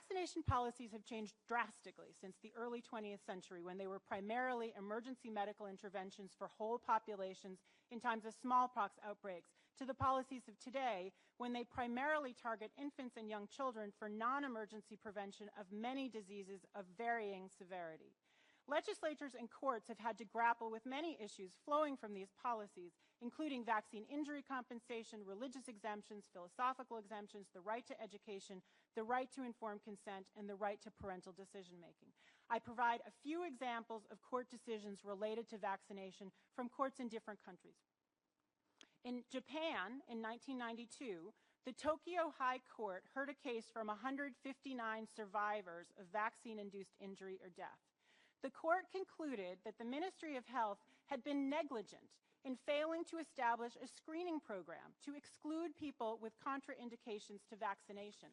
vaccination policies have changed drastically since the early 20th century, when they were primarily emergency medical interventions for whole populations in times of smallpox outbreaks, to the policies of today, when they primarily target infants and young children for non-emergency prevention of many diseases of varying severity. Legislatures and courts have had to grapple with many issues flowing from these policies, including vaccine injury compensation, religious exemptions, philosophical exemptions, the right to education, the right to informed consent, and the right to parental decision-making. I provide a few examples of court decisions related to vaccination from courts in different countries. In Japan, in 1992, the Tokyo High Court heard a case from 159 survivors of vaccine-induced injury or death. The court concluded that the Ministry of Health had been negligent in failing to establish a screening program to exclude people with contraindications to vaccination.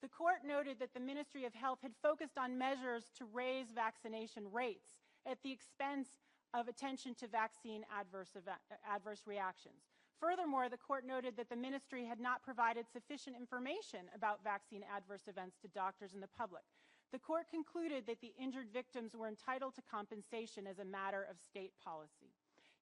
The court noted that the Ministry of Health had focused on measures to raise vaccination rates at the expense of attention to vaccine adverse reactions. Furthermore, the court noted that the ministry had not provided sufficient information about vaccine adverse events to doctors and the public. The court concluded that the injured victims were entitled to compensation as a matter of state policy.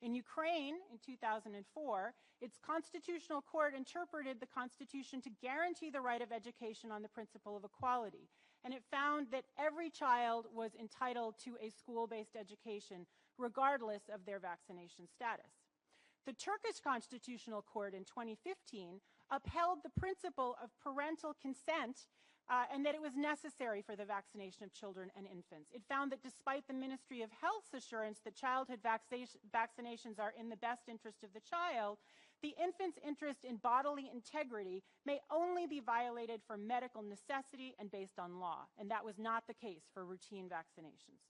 In Ukraine, in 2004, its constitutional court interpreted the Constitution to guarantee the right of education on the principle of equality, and it found that every child was entitled to a school-based education, regardless of their vaccination status. The Turkish Constitutional Court in 2015 upheld the principle of parental consent and that it was necessary for the vaccination of children and infants. It found that despite the Ministry of Health's assurance that childhood vaccinations are in the best interest of the child, the infant's interest in bodily integrity may only be violated for medical necessity and based on law, and that was not the case for routine vaccinations.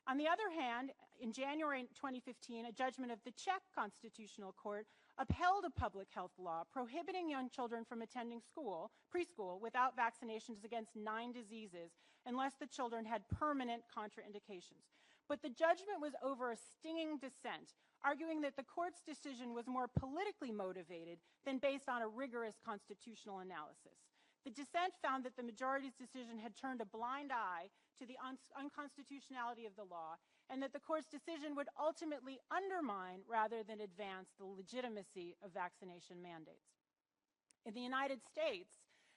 On the other hand, in January 2015, a judgment of the Czech Constitutional Court upheld a public health law prohibiting young children from attending preschool, without vaccinations against 9 diseases unless the children had permanent contraindications. But the judgment was over a stinging dissent, arguing that the court's decision was more politically motivated than based on a rigorous constitutional analysis. The dissent found that the majority's decision had turned a blind eye to the unconstitutionality of the law, and that the court's decision would ultimately undermine rather than advance the legitimacy of vaccination mandates. In the United States,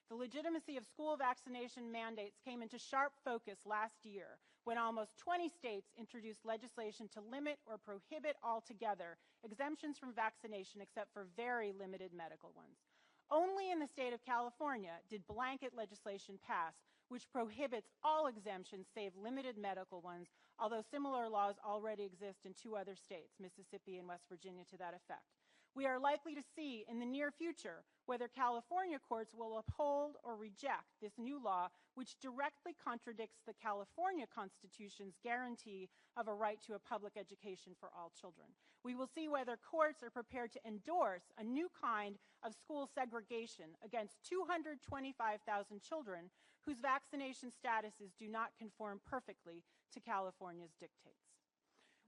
the legitimacy of school vaccination mandates came into sharp focus last year when almost 20 states introduced legislation to limit or prohibit altogether exemptions from vaccination except for very limited medical ones. Only in the state of California did blanket legislation pass, which prohibits all exemptions save limited medical ones, although similar laws already exist in 2 other states, Mississippi and West Virginia, to that effect. We are likely to see in the near future whether California courts will uphold or reject this new law, which directly contradicts the California Constitution's guarantee of a right to a public education for all children. We will see whether courts are prepared to endorse a new kind of school segregation against 225,000 children whose vaccination statuses do not conform perfectly to California's dictates.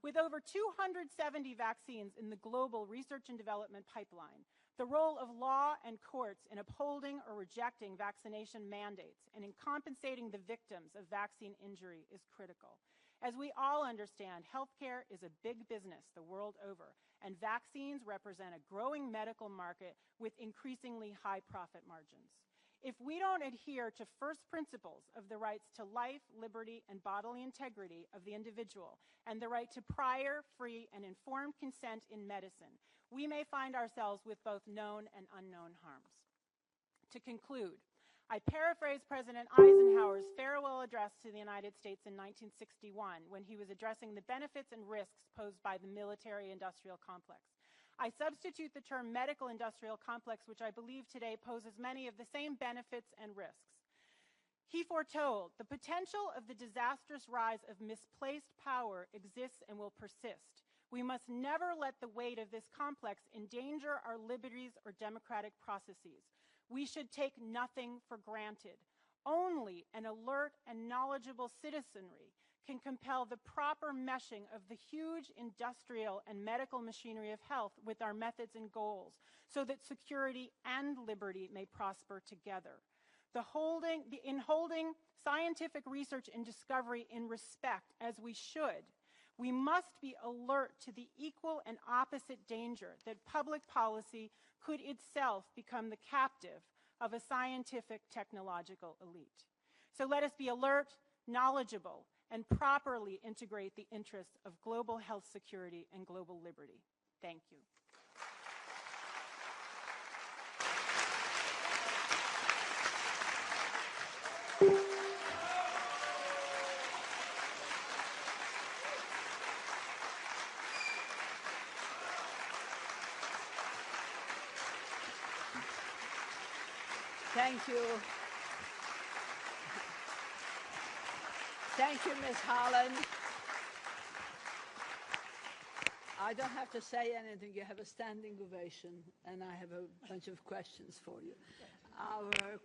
With over 270 vaccines in the global research and development pipeline, the role of law and courts in upholding or rejecting vaccination mandates and in compensating the victims of vaccine injury is critical. As we all understand, healthcare is a big business the world over, and vaccines represent a growing medical market with increasingly high profit margins. If we don't adhere to first principles of the rights to life, liberty, and bodily integrity of the individual, and the right to prior, free, and informed consent in medicine, we may find ourselves with both known and unknown harms. To conclude, I paraphrase President Eisenhower's farewell address to the United States in 1961 when he was addressing the benefits and risks posed by the military-industrial complex. I substitute the term medical-industrial complex, which I believe today poses many of the same benefits and risks. He foretold the potential of the disastrous rise of misplaced power exists and will persist. We must never let the weight of this complex endanger our liberties or democratic processes. We should take nothing for granted. Only an alert and knowledgeable citizenry can compel the proper meshing of the huge industrial and medical machinery of health with our methods and goals so that security and liberty may prosper together. in holding scientific research and discovery in respect, as we should, we must be alert to the equal and opposite danger that public policy could itself become the captive of a scientific technological elite. So let us be alert, knowledgeable, and properly integrate the interests of global health security and global liberty. Thank you. Thank you. Thank you, Ms. Holland. I don't have to say anything. You have a standing ovation, and I have a bunch of questions for you. Our